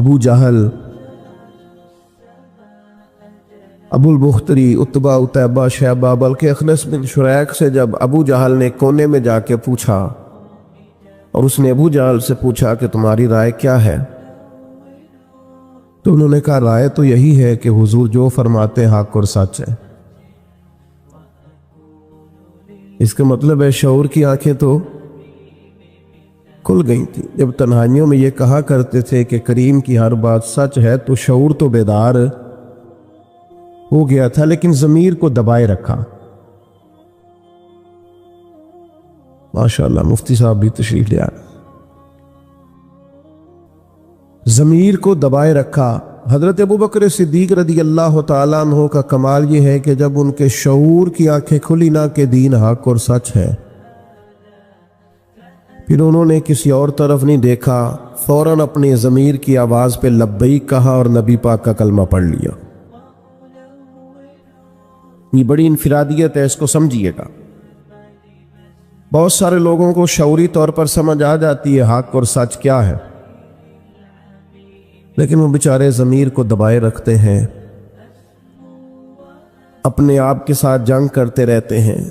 ابو جہل، ابو البختری، اتبا، اتیبہ، شیبہ، بلکہ اخنس بن شریق سے جب ابو جہل نے کونے میں جا کے پوچھا اور اس نے ابو جہل سے پوچھا کہ تمہاری رائے کیا ہے، تو انہوں نے کہا رائے تو یہی ہے کہ حضور جو فرماتے ہیں حق اور سچ ہے۔ اس کا مطلب ہے شعور کی آنکھیں تو کھل گئی تھی۔ جب تنہائیوں میں یہ کہا کرتے تھے کہ کریم کی ہر بات سچ ہے تو شعور تو بیدار ہو گیا تھا، لیکن ضمیر کو دبائے رکھا۔ ماشاءاللہ مفتی صاحب بھی تشریف لے آئے۔ ضمیر کو دبائے رکھا۔ حضرت ابوبکر صدیق رضی اللہ تعالیٰ عنہ کا کمال یہ ہے کہ جب ان کے شعور کی آنکھیں کھلی نہ کہ دین حق اور سچ ہے، پھر انہوں نے کسی اور طرف نہیں دیکھا، فوراً اپنی ضمیر کی آواز پہ لبیک کہا اور نبی پاک کا کلمہ پڑھ لیا۔ یہ بڑی انفرادیت ہے، اس کو سمجھیے گا۔ بہت سارے لوگوں کو شعوری طور پر سمجھ آ جاتی ہے حق اور سچ کیا ہے، لیکن وہ بیچارے ضمیر کو دبائے رکھتے ہیں، اپنے آپ کے ساتھ جنگ کرتے رہتے ہیں،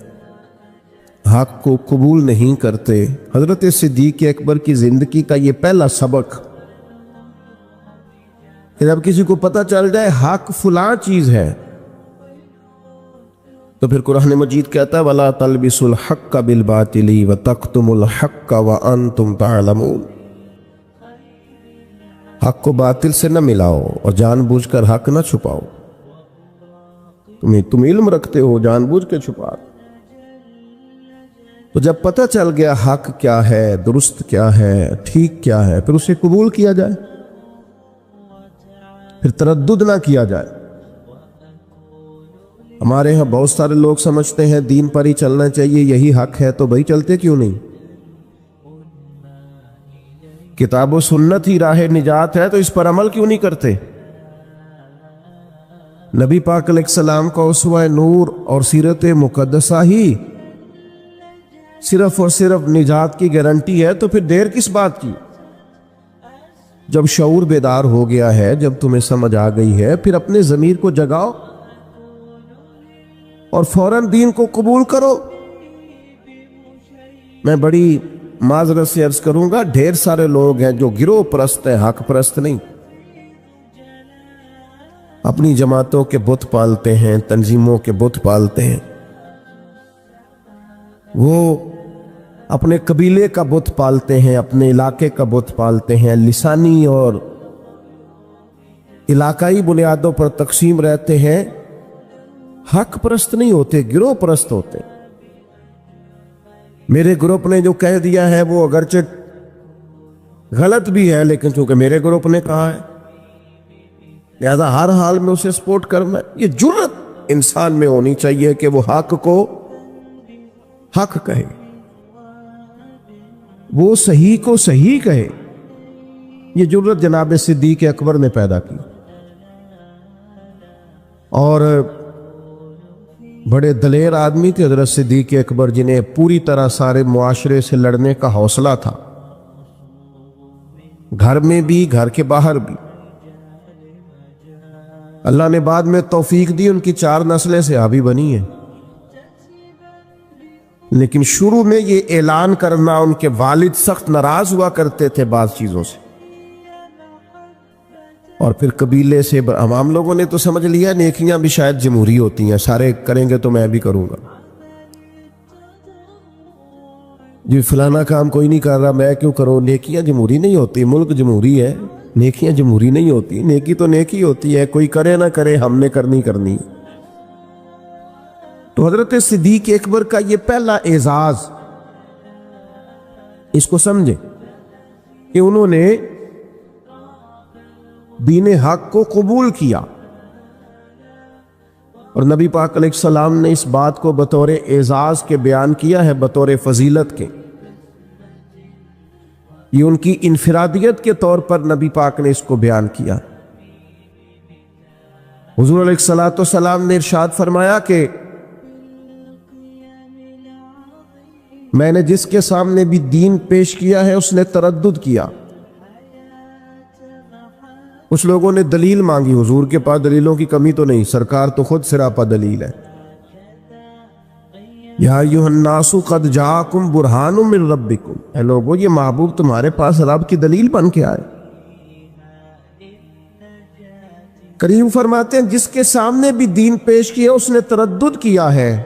حق کو قبول نہیں کرتے۔ حضرت صدیق اکبر کی زندگی کا یہ پہلا سبق کہ جب کسی کو پتہ چل جائے حق فلاں چیز ہے تو پھر قرآن مجید کہتا ہے وَلَا تَلْبِسُوا الْحَقَّ بِالْبَاطِلِ وَتَكْتُمُوا الْحَقَّ وَأَنْتُمْ تَعْلَمُونَ۔ حق کو باطل سے نہ ملاؤ اور جان بوجھ کر حق نہ چھپاؤ۔ تم علم رکھتے ہو، جان بوجھ کے چھپا۔ تو جب پتہ چل گیا حق کیا ہے، درست کیا ہے، ٹھیک کیا ہے، پھر اسے قبول کیا جائے، پھر تردد نہ کیا جائے۔ ہمارے ہاں بہت سارے لوگ سمجھتے ہیں دین پر ہی چلنا چاہیے، یہی حق ہے، تو بھائی چلتے کیوں نہیں؟ کتاب و سنت ہی راہ نجات ہے تو اس پر عمل کیوں نہیں کرتے؟ نبی پاک علیہ السلام کا اسوہ نور اور سیرت مقدسہ ہی صرف اور صرف نجات کی گارنٹی ہے، تو پھر دیر کس بات کی؟ جب شعور بیدار ہو گیا ہے، جب تمہیں سمجھ آ گئی ہے، پھر اپنے ضمیر کو جگاؤ اور فوراً دین کو قبول کرو۔ میں بڑی معذرت سے عرض کروں گا، ڈھیر سارے لوگ ہیں جو گروہ پرست ہیں، حق پرست نہیں۔ اپنی جماعتوں کے بت پالتے ہیں، تنظیموں کے بت پالتے ہیں، وہ اپنے قبیلے کا بت پالتے ہیں، اپنے علاقے کا بت پالتے ہیں، لسانی اور علاقائی بنیادوں پر تقسیم رہتے ہیں، حق پرست نہیں ہوتے، گروہ پرست ہوتے۔ میرے گروپ نے جو کہہ دیا ہے وہ اگرچہ غلط بھی ہے، لیکن چونکہ میرے گروپ نے کہا ہے لہذا ہر حال میں اسے سپورٹ کرنا ہے۔ یہ جرأت انسان میں ہونی چاہیے کہ وہ حق کو حق کہے، وہ صحیح کو صحیح کہے۔ یہ جرأت جناب صدیق اکبر نے پیدا کی، اور بڑے دلیر آدمی تھے حضرت صدیق اکبر، جنہیں پوری طرح سارے معاشرے سے لڑنے کا حوصلہ تھا، گھر میں بھی گھر کے باہر بھی۔ اللہ نے بعد میں توفیق دی، ان کی 4 نسلیں صحابی بنی ہیں، لیکن شروع میں یہ اعلان کرنا، ان کے والد سخت ناراض ہوا کرتے تھے بعض چیزوں سے، اور پھر قبیلے سے عوام لوگوں نے تو سمجھ لیا نیکیاں بھی شاید جمہوری ہوتی ہیں، سارے کریں گے تو میں بھی کروں گا، جی فلانا کام کوئی نہیں کر رہا میں کیوں کروں۔ نیکیاں جمہوری نہیں ہوتی، ملک جمہوری ہے، نیکیاں جمہوری نہیں ہوتی۔ نیکی تو نیکی ہوتی ہے، کوئی کرے نہ کرے، ہم نے کرنی۔ تو حضرت صدیق اکبر کا یہ پہلا اعزاز، اس کو سمجھیں کہ انہوں نے دین حق کو قبول کیا، اور نبی پاک علیہ السلام نے اس بات کو بطور اعزاز کے بیان کیا ہے، بطور فضیلت کے۔ یہ ان کی انفرادیت کے طور پر نبی پاک نے اس کو بیان کیا۔ حضور علیہ السلام نے ارشاد فرمایا کہ میں نے جس کے سامنے بھی دین پیش کیا ہے اس نے تردد کیا، کچھ لوگوں نے دلیل مانگی، حضور کے پاس دلیلوں کی کمی تو نہیں، سرکار تو خود سراپا دلیل ہے۔ یا ایھا الناس قد جاءکم برہان من ربکم، اے لوگو یہ محبوب تمہارے پاس رب کی دلیل بن کے آئے۔ کریم فرماتے ہیں جس کے سامنے بھی دین پیش کیا اس نے تردد کیا ہے،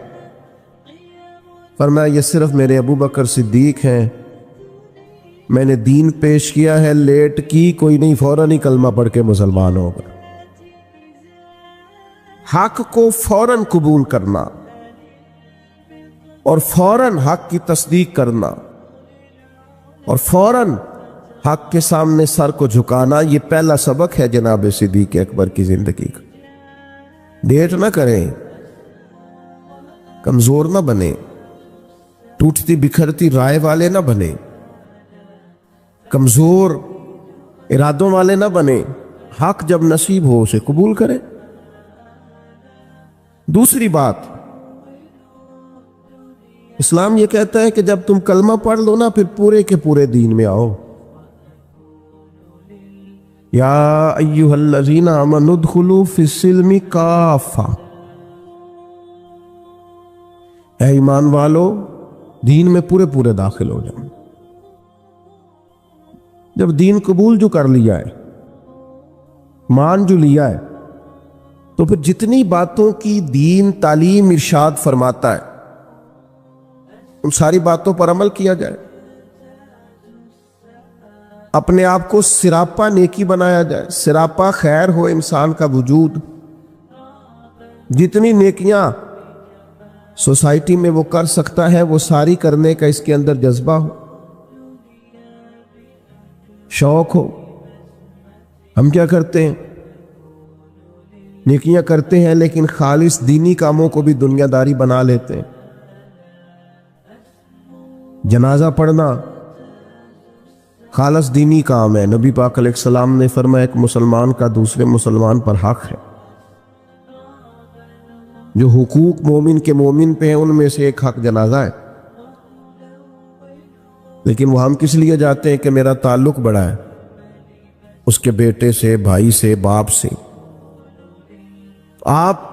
فرمایا یہ صرف میرے ابو بکر صدیق ہیں، میں نے دین پیش کیا ہے، لیٹ کی کوئی نہیں، فوراً ہی کلمہ پڑھ کے مسلمان ہوگا۔ حق کو فوراً قبول کرنا اور فوراً حق کی تصدیق کرنا اور فوراً حق کے سامنے سر کو جھکانا، یہ پہلا سبق ہے جناب صدیق اکبر کی زندگی کا۔ ڈیٹ نہ کریں، کمزور نہ بنے، ٹوٹتی بکھرتی رائے والے نہ بنے، کمزور ارادوں والے نہ بنے، حق جب نصیب ہو اسے قبول کریں۔ دوسری بات، اسلام یہ کہتا ہے کہ جب تم کلمہ پڑھ لو نا پھر پورے کے پورے دین میں آؤ۔ یا ایھا الذین آمنوا ادخلوا فی السلم کافہ، اے ایمان والو دین میں پورے پورے داخل ہو جاؤ۔ جب دین قبول جو کر لیا ہے، مان جو لیا ہے، تو پھر جتنی باتوں کی دین تعلیم ارشاد فرماتا ہے ان ساری باتوں پر عمل کیا جائے، اپنے آپ کو سراپا نیکی بنایا جائے، سراپا خیر ہو انسان کا وجود، جتنی نیکیاں سوسائٹی میں وہ کر سکتا ہے وہ ساری کرنے کا اس کے اندر جذبہ ہو، شوق ہو۔ ہم کیا کرتے ہیں؟ نیکیاں کرتے ہیں لیکن خالص دینی کاموں کو بھی دنیا داری بنا لیتے ہیں۔ جنازہ پڑھنا خالص دینی کام ہے، نبی پاک علیہ السلام نے فرمایا ایک مسلمان کا دوسرے مسلمان پر حق ہے، جو حقوق مومن کے مومن پہ ہیں ان میں سے ایک حق جنازہ ہے، لیکن وہ ہم کس لیے جاتے ہیں کہ میرا تعلق بڑا ہے اس کے بیٹے سے، بھائی سے، باپ سے۔ آپ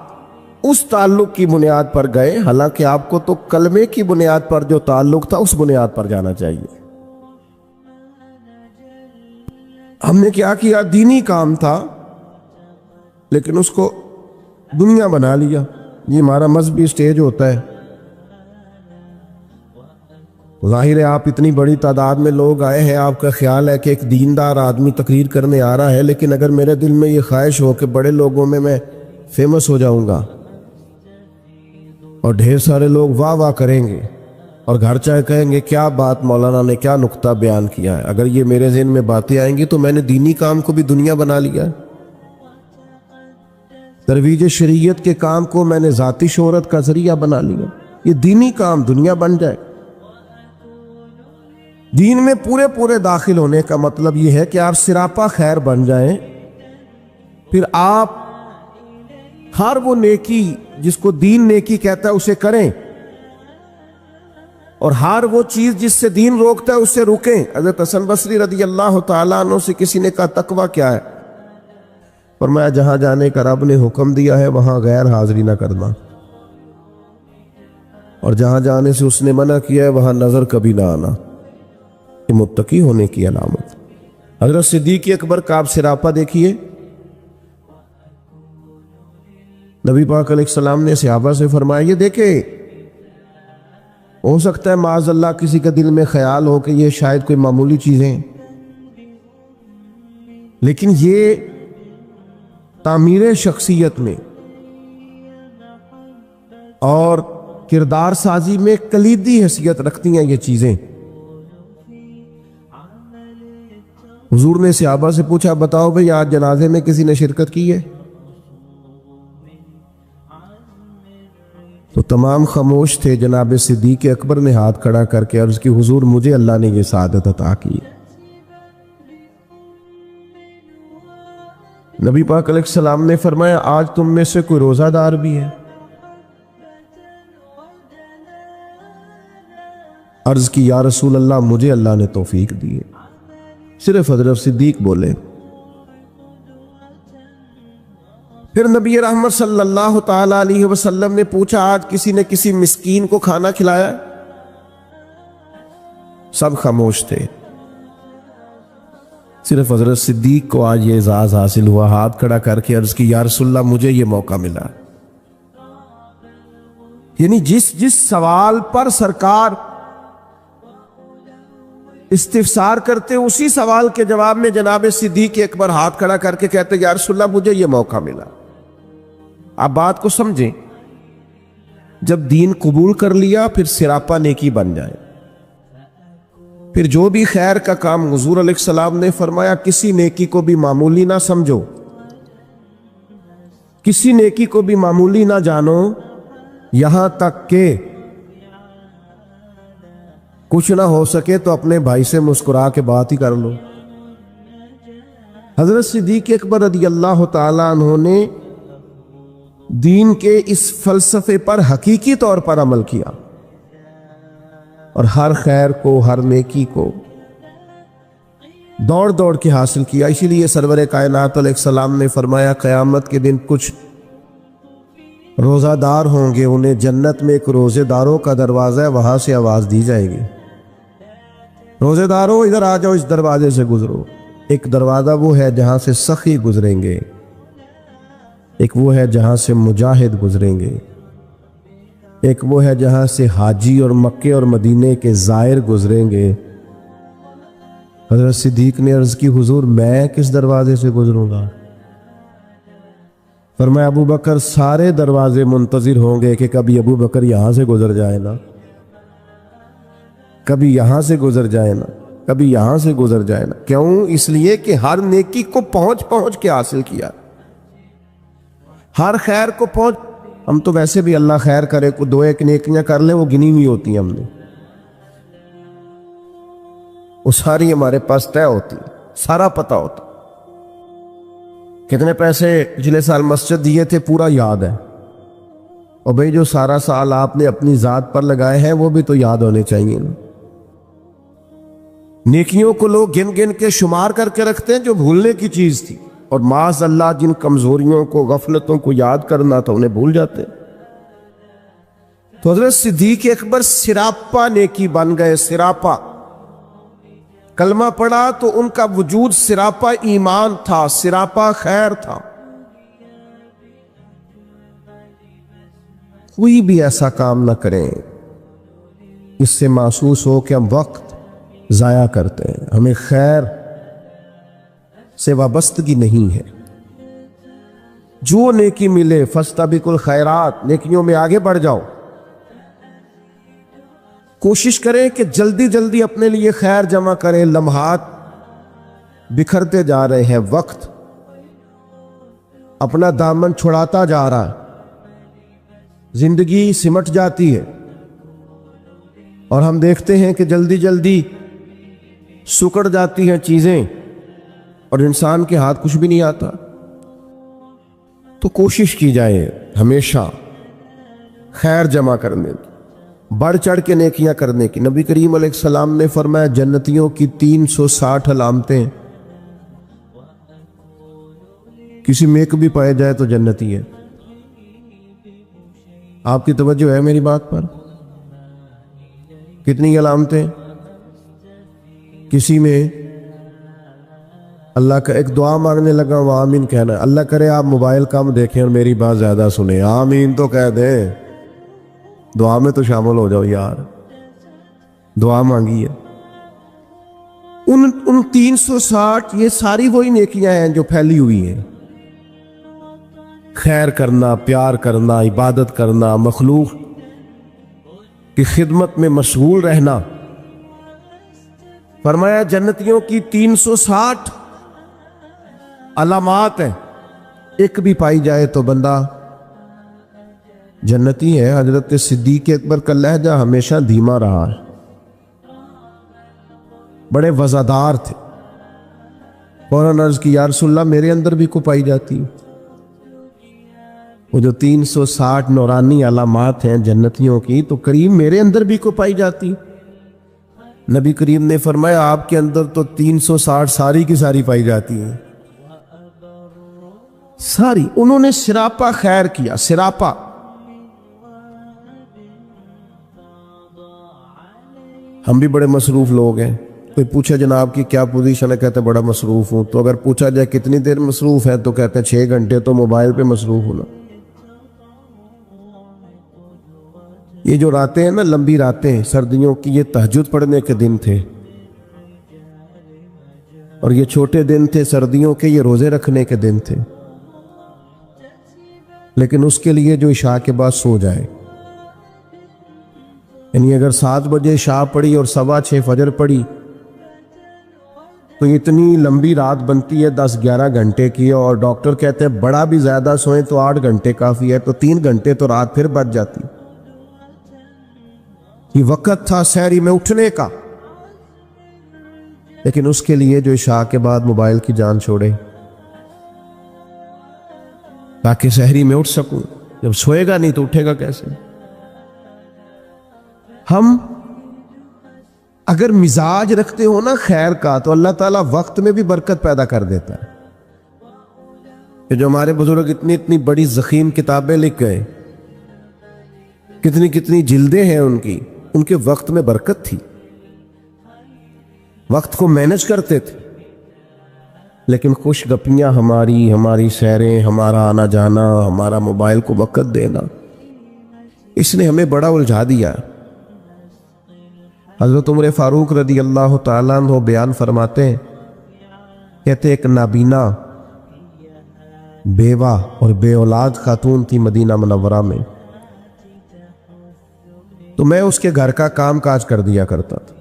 اس تعلق کی بنیاد پر گئے، حالانکہ آپ کو تو کلمے کی بنیاد پر جو تعلق تھا اس بنیاد پر جانا چاہیے۔ ہم نے کیا کیا؟ دینی کام تھا لیکن اس کو دنیا بنا لیا۔ یہ ہمارا مذہبی سٹیج ہوتا ہے۔ ظاہر ہے آپ اتنی بڑی تعداد میں لوگ آئے ہیں، آپ کا خیال ہے کہ ایک دیندار آدمی تقریر کرنے آ رہا ہے، لیکن اگر میرے دل میں یہ خواہش ہو کہ بڑے لوگوں میں فیمس ہو جاؤں گا اور ڈھیر سارے لوگ واہ واہ کریں گے اور گھر چاہے کہیں گے کیا بات مولانا نے کیا نقطہ بیان کیا ہے، اگر یہ میرے ذہن میں باتیں آئیں گی تو میں نے دینی کام کو بھی دنیا بنا لیا ہے، ترویج شریعت کے کام کو میں نے ذاتی شہرت کا ذریعہ بنا لیا۔ یہ دینی کام دنیا بن جائے۔ دین میں پورے پورے داخل ہونے کا مطلب یہ ہے کہ آپ سراپا خیر بن جائیں، پھر آپ ہر وہ نیکی جس کو دین نیکی کہتا ہے اسے کریں، اور ہر وہ چیز جس سے دین روکتا ہے اس سے رکیں۔ حضرت حسن بصری رضی اللہ تعالیٰ عنہ سے کسی نے کہا تقویٰ کیا ہے؟ فرمایا جہاں جانے کا رب نے حکم دیا ہے وہاں غیر حاضری نہ کرنا، اور جہاں جانے سے اس نے منع کیا ہے وہاں نظر کبھی نہ آنا۔ یہ متقی ہونے کی علامت۔ حضرت صدیق اکبر کا آپ سراپا دیکھیے، نبی پاک علیہ السلام نے صحابہ سے فرمایا یہ دیکھے، ہو سکتا ہے معاذ اللہ کسی کے دل میں خیال ہو کہ یہ شاید کوئی معمولی چیزیں ہیں، لیکن یہ تعمیر شخصیت میں اور کردار سازی میں کلیدی حیثیت رکھتی ہیں یہ چیزیں۔ حضور نے صحابہ سے پوچھا بتاؤ بھئی آج جنازے میں کسی نے شرکت کی ہے؟ تو تمام خاموش تھے۔ جناب صدیق اکبر نے ہاتھ کھڑا کر کے عرض کی حضور مجھے اللہ نے یہ سعادت عطا کی۔ نبی پاک علیہ السلام نے فرمایا آج تم میں سے کوئی روزہ دار بھی ہے؟ عرض کی یا رسول اللہ مجھے اللہ نے توفیق دی ہے۔ صرف حضرت صدیق بولے پھر نبی رحمت صلی اللہ تعالی علیہ وسلم نے پوچھا آج کسی نے کسی مسکین کو کھانا کھلایا؟ سب خاموش تھے، صرف حضرت صدیق کو آج یہ اعزاز حاصل ہوا، ہاتھ کھڑا کر کے عرض کی یا رسول اللہ مجھے یہ موقع ملا۔ یعنی جس سوال پر سرکار استفسار کرتے اسی سوال کے جواب میں جناب صدیق اکبر ہاتھ کھڑا کر کے کہتے یا رسول اللہ مجھے یہ موقع ملا۔ آپ بات کو سمجھیں، جب دین قبول کر لیا پھر سراپا نیکی بن جائے، پھر جو بھی خیر کا کام حضور علیہ السلام نے فرمایا کسی نیکی کو بھی معمولی نہ سمجھو، کسی نیکی کو بھی معمولی نہ جانو، یہاں تک کہ کچھ نہ ہو سکے تو اپنے بھائی سے مسکرا کے بات ہی کر لو۔ حضرت صدیق اکبر رضی اللہ تعالی عنہ نے دین کے اس فلسفے پر حقیقی طور پر عمل کیا اور ہر خیر کو، ہر نیکی کو دوڑ دوڑ کے حاصل کیا۔ اسی لیے سرور کائنات علیہ السلام نے فرمایا قیامت کے دن کچھ روزہ دار ہوں گے، انہیں جنت میں ایک روزے داروں کا دروازہ ہے، وہاں سے آواز دی جائے گی روزے داروں ادھر آ جاؤ، اس دروازے سے گزرو۔ ایک دروازہ وہ ہے جہاں سے سخی گزریں گے، ایک وہ ہے جہاں سے مجاہد گزریں گے، ایک وہ ہے جہاں سے حاجی اور مکے اور مدینے کے زائر گزریں گے۔ حضرت صدیق نے عرض کی حضور میں کس دروازے سے گزروں گا؟ فرمایا ابو بکر سارے دروازے منتظر ہوں گے کہ کبھی ابو بکر یہاں سے گزر جائے نا، کبھی یہاں سے گزر جائے نا، کبھی یہاں سے گزر جائے نا۔ کیوں؟ اس لیے کہ ہر نیکی کو پہنچ کے حاصل کیا، ہر خیر کو پہنچ۔ ہم تو ویسے بھی اللہ خیر کرے کو دو ایک نیکیاں کر لیں وہ گنی ہوئی ہوتی ہیں، ہم نے وہ ساری ہمارے پاس طے ہوتی، سارا پتہ ہوتا۔ کتنے پیسے پچھلے سال مسجد دیے تھے پورا یاد ہے، اور بھئی جو سارا سال آپ نے اپنی ذات پر لگائے ہیں وہ بھی تو یاد ہونے چاہیے نا۔ نیکیوں کو لوگ گن گن کے شمار کر کے رکھتے ہیں جو بھولنے کی چیز تھی، اور معاذ اللہ جن کمزوریوں کو، غفلتوں کو یاد کرنا تھا انہیں بھول جاتے ہیں۔ تو حضرت صدیق اکبر سراپا نیکی بن گئے، سراپا کلمہ پڑھا تو ان کا وجود سراپا ایمان تھا، سراپا خیر تھا۔ کوئی بھی ایسا کام نہ کریں اس سے محسوس ہو کہ ہم وقت ضائع کرتے ہیں، ہمیں خیر سے وابستگی نہیں ہے۔ جو نیکی ملے فاستبقوا الخیرات، نیکیوں میں آگے بڑھ جاؤ، کوشش کریں کہ جلدی جلدی اپنے لیے خیر جمع کریں۔ لمحات بکھرتے جا رہے ہیں، وقت اپنا دامن چھڑاتا جا رہا ہے، زندگی سمٹ جاتی ہے، اور ہم دیکھتے ہیں کہ جلدی جلدی سکڑ جاتی ہیں چیزیں اور انسان کے ہاتھ کچھ بھی نہیں آتا۔ تو کوشش کی جائے ہمیشہ خیر جمع کرنے کی، بڑھ چڑھ کے نیکیاں کرنے کی۔ نبی کریم علیہ السلام نے فرمایا جنتیوں کی 360 علامتیں، کسی میں ایک بھی پائے جائے تو جنتی ہے۔ آپ کی توجہ ہے میری بات پر؟ کتنی علامتیں؟ کسی میں اللہ کا ایک دعا مانگنے لگا وہ آمین کہنا، اللہ کرے آپ موبائل کم دیکھیں اور میری بات زیادہ سنیں، آمین تو کہہ دیں، دعا میں تو شامل ہو جاؤ یار، دعا مانگی ہے۔ ان 360 یہ ساری وہی نیکیاں ہیں جو پھیلی ہوئی ہیں، خیر کرنا، پیار کرنا، عبادت کرنا، مخلوق کی خدمت میں مشغول رہنا۔ فرمایا جنتیوں کی 360 علامات ہیں، ایک بھی پائی جائے تو بندہ جنتی ہے۔ حضرت صدیق اکبر کا لہجہ ہمیشہ دھیما رہا ہے، بڑے وزادار تھے۔ فوراً عرض کی یا رسول اللہ میرے اندر بھی کو پائی جاتی، وہ جو 360 نورانی علامات ہیں جنتیوں کی، تو کریم میرے اندر بھی کو پائی جاتی۔ نبی کریم نے فرمایا آپ کے اندر تو 360 ساری کی ساری پائی جاتی ہیں، ساری انہوں نے سراپا خیر کیا، سراپا. ہم بھی بڑے مصروف لوگ ہیں. کوئی پوچھے جناب کی کیا پوزیشن ہے، کہتے ہیں بڑا مصروف ہوں. تو اگر پوچھا جائے کتنی دیر مصروف ہے تو کہتے ہیں 6 گھنٹے تو موبائل پہ مصروف ہونا. یہ جو راتیں ہیں نا، لمبی راتیں سردیوں کی، یہ تہجد پڑھنے کے دن تھے. اور یہ چھوٹے دن تھے سردیوں کے، یہ روزے رکھنے کے دن تھے. لیکن اس کے لیے جو عشاء کے بعد سو جائے، یعنی اگر 7 بجے عشاء پڑھی اور 6:15 فجر پڑھی تو اتنی لمبی رات بنتی ہے 10-11 گھنٹے کی. اور ڈاکٹر کہتے ہیں بڑا بھی زیادہ سوئیں تو 8 گھنٹے کافی ہے، تو 3 گھنٹے تو رات پھر بچ جاتی. یہ وقت تھا سحری میں اٹھنے کا، لیکن اس کے لیے جو عشاء کے بعد موبائل کی جان چھوڑے تاکہ سحری میں اٹھ سکوں. جب سوئے گا نہیں تو اٹھے گا کیسے؟ ہم اگر مزاج رکھتے ہو نا خیر کا تو اللہ تعالیٰ وقت میں بھی برکت پیدا کر دیتا ہے. کہ جو ہمارے بزرگ اتنی بڑی ضخیم کتابیں لکھ گئے، کتنی جلدیں ہیں ان کے وقت میں برکت تھی، وقت کو مینج کرتے تھے. لیکن خوش گپیاں ہماری سیریں، ہمارا آنا جانا، ہمارا موبائل کو وقت دینا، اس نے ہمیں بڑا الجھا دیا. حضرت عمر فاروق رضی اللہ تعالیٰ عنہ بیان فرماتے ہیں، کہتے ایک نابینا بیوہ اور بے اولاد خاتون تھی مدینہ منورہ میں. تو میں اس کے گھر کا کام کاج کر دیا کرتا تھا.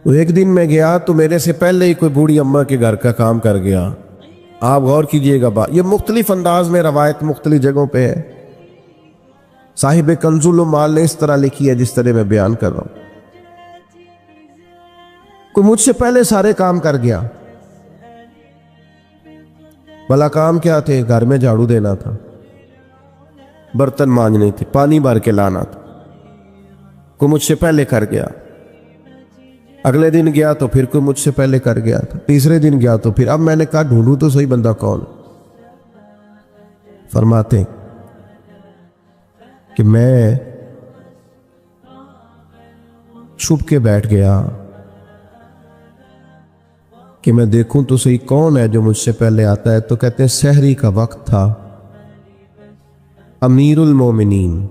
تو ایک دن میں گیا تو میرے سے پہلے ہی کوئی بوڑھی اماں کے گھر کا کام کر گیا. آپ غور کیجئے گا، یہ مختلف انداز میں روایت مختلف جگہوں پہ ہے. صاحب کنز المال نے اس طرح لکھی ہے جس طرح میں بیان کر رہا ہوں. کوئی مجھ سے پہلے سارے کام کر گیا. بھلا کام کیا تھے؟ گھر میں جھاڑو دینا تھا، برتن مانجنے تھے، پانی بھر کے لانا تھا. کوئی مجھ سے پہلے کر گیا. اگلے دن گیا تو پھر کوئی مجھ سے پہلے کر گیا تھا. تیسرے دن گیا تو پھر. اب میں نے کہا ڈھونڈوں تو صحیح بندہ کون. فرماتے کہ میں چھپ کے بیٹھ گیا کہ میں دیکھوں تو صحیح کون ہے جو مجھ سے پہلے آتا ہے. تو کہتے ہیں سحری کا وقت تھا. امیر المومنین،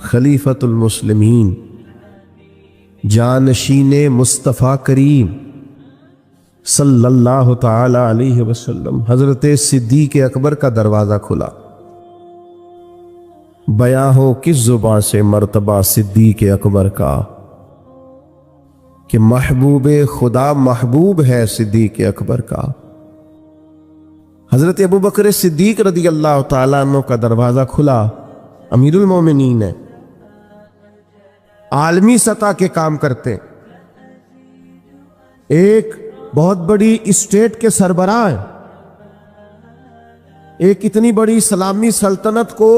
خلیفۃ المسلمین، جانشین مصطفیٰ کریم صلی اللہ تعالی علیہ وسلم حضرت صدیق اکبر کا دروازہ کھلا. بیاں ہو کس زبان سے مرتبہ صدیق اکبر کا کہ محبوب خدا محبوب ہے صدیق اکبر کا. حضرت ابو بکر صدیق رضی اللہ تعالیٰ عنہ کا دروازہ کھلا. امیر المومنین ہے، عالمی سطح کے کام کرتے، ایک بہت بڑی اسٹیٹ کے سربراہ ہیں، ایک اتنی بڑی اسلامی سلطنت کو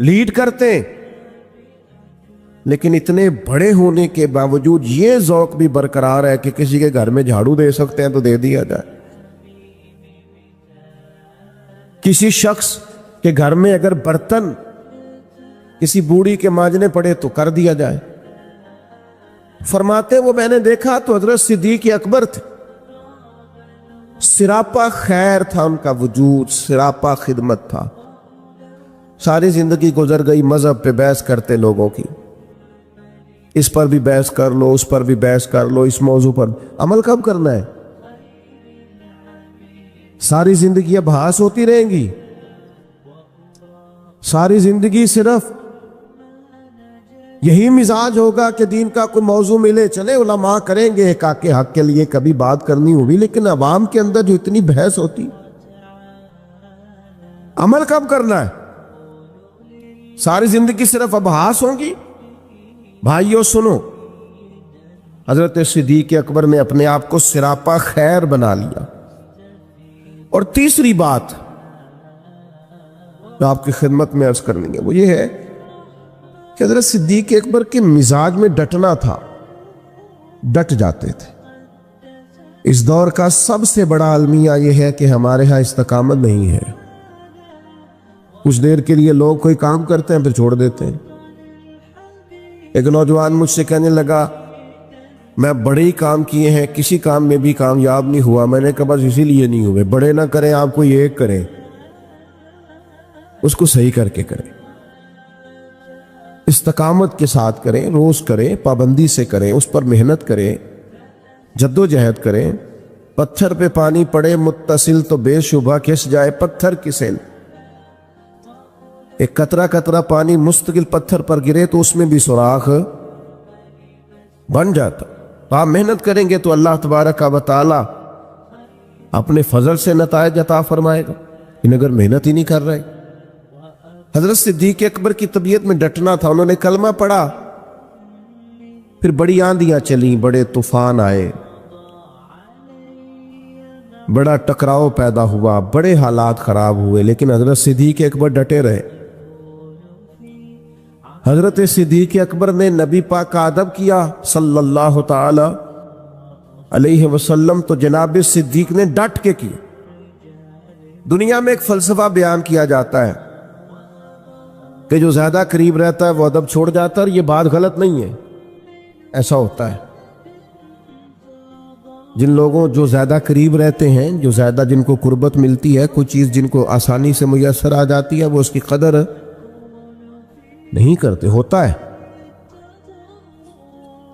لیڈ کرتے ہیں. لیکن اتنے بڑے ہونے کے باوجود یہ ذوق بھی برقرار ہے کہ کسی کے گھر میں جھاڑو دے سکتے ہیں تو دے دیا جائے. کسی شخص کے گھر میں اگر برتن کسی بوڑھی کے مانجنے پڑے تو کر دیا جائے. فرماتے وہ میں نے دیکھا تو حضرت صدیق اکبر تھے. سراپا خیر تھا ان کا وجود، سراپا خدمت تھا. ساری زندگی گزر گئی مذہب پہ بحث کرتے لوگوں کی، اس پر بھی بحث کر لو، اس پر بھی بحث کر لو، اس موضوع پر. عمل کب کرنا ہے؟ ساری زندگی ابحاث ہوتی رہیں گی. ساری زندگی صرف یہی مزاج ہوگا کہ دین کا کوئی موضوع ملے چلے علماء کریں گے ایک کے حق کے لیے کبھی بات کرنی ہوگی. لیکن عوام کے اندر جو اتنی بحث ہوتی، عمل کب کرنا ہے؟ ساری زندگی صرف ابحاث ہوں گی. بھائیو سنو، حضرت صدیق اکبر نے اپنے آپ کو سراپا خیر بنا لیا. اور تیسری بات جو آپ کی خدمت میں عرض کرنی ہے وہ یہ ہے کہ حضرت صدیق اکبر کے مزاج میں ڈٹنا تھا. ڈٹ جاتے تھے. اس دور کا سب سے بڑا المیہ یہ ہے کہ ہمارے ہاں استقامت نہیں ہے. کچھ دیر کے لیے لوگ کوئی کام کرتے ہیں پھر چھوڑ دیتے ہیں. ایک نوجوان مجھ سے کہنے لگا میں بڑے ہی کام کیے ہیں, کسی کام میں بھی کامیاب نہیں ہوا. میں نے کہا بس اسی لیے نہیں ہوئے. بڑے نہ کریں آپ کوئی ایک کریں, اس کو صحیح کر کے کریں, استقامت کے ساتھ کریں, روز کریں, پابندی سے کریں, اس پر محنت کریں, جد و جہد کریں. پتھر پہ پانی پڑے متصل تو بے شبہ کھس جائے پتھر کی سیل. ایک قطرہ قطرہ پانی مستقل پتھر پر گرے تو اس میں بھی سوراخ بن جاتا. تو آپ محنت کریں گے تو اللہ تبارک و تعالی اپنے فضل سے نتائج عطا فرمائے گا. لیکن اگر محنت ہی نہیں کر رہے. حضرت صدیق اکبر کی طبیعت میں ڈٹنا تھا. انہوں نے کلمہ پڑھا, پھر بڑی آندیاں چلیں, بڑے طوفان آئے, بڑا ٹکراؤ پیدا ہوا, بڑے حالات خراب ہوئے, لیکن حضرت صدیق اکبر ڈٹے رہے. حضرت صدیق اکبر نے نبی پاک کا ادب کیا صلی اللہ تعالی علیہ وسلم, تو جناب صدیق نے ڈٹ کے کیا. دنیا میں ایک فلسفہ بیان کیا جاتا ہے کہ جو زیادہ قریب رہتا ہے وہ ادب چھوڑ جاتا ہے, اور یہ بات غلط نہیں ہے, ایسا ہوتا ہے. جن لوگوں جو زیادہ قریب رہتے ہیں, جو زیادہ جن کو قربت ملتی ہے, کوئی چیز جن کو آسانی سے میسر آ جاتی ہے, وہ اس کی قدر نہیں کرتے. ہوتا ہے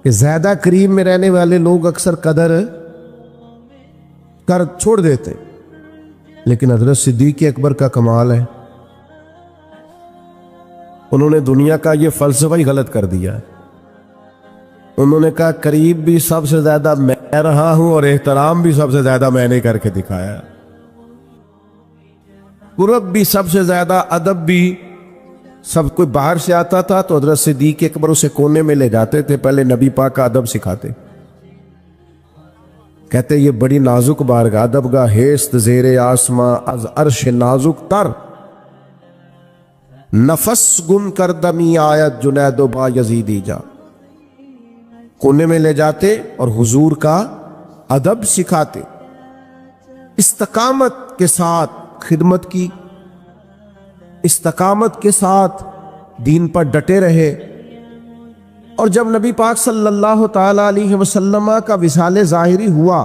کہ زیادہ قریب میں رہنے والے لوگ اکثر قدر کر چھوڑ دیتے. لیکن حضرت صدیق اکبر کا کمال ہے, انہوں نے دنیا کا یہ فلسفہ ہی غلط کر دیا. انہوں نے کہا قریب بھی سب سے زیادہ میں رہا ہوں اور احترام بھی سب سے زیادہ میں نے کر کے دکھایا. قرب بھی سب سے زیادہ, ادب بھی. سب کوئی باہر سے آتا تھا تو حضرت صدیق اکبر اسے کونے میں لے جاتے تھے, پہلے نبی پاک کا ادب سکھاتے. کہتے یہ بڑی نازک بارگاہ, ادب گاہ ہیست زیر آسماں, از عرش نازک تر, نفس گم کردمی آیت جنید و با یزیدی جا. کونے میں لے جاتے اور حضور کا ادب سکھاتے. استقامت کے ساتھ خدمت کی, استقامت کے ساتھ دین پر ڈٹے رہے. اور جب نبی پاک صلی اللہ تعالی علیہ وسلم کا وصال ظاہری ہوا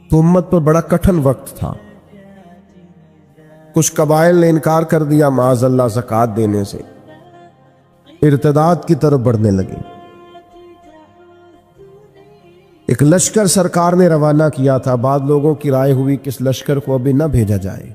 تو امت پر بڑا کٹھن وقت تھا. کچھ قبائل نے انکار کر دیا معاذ اللہ زکوٰۃ دینے سے, ارتداد کی طرف بڑھنے لگے. ایک لشکر سرکار نے روانہ کیا تھا. بعض لوگوں کی رائے ہوئی کہ اس لشکر کو ابھی نہ بھیجا جائے,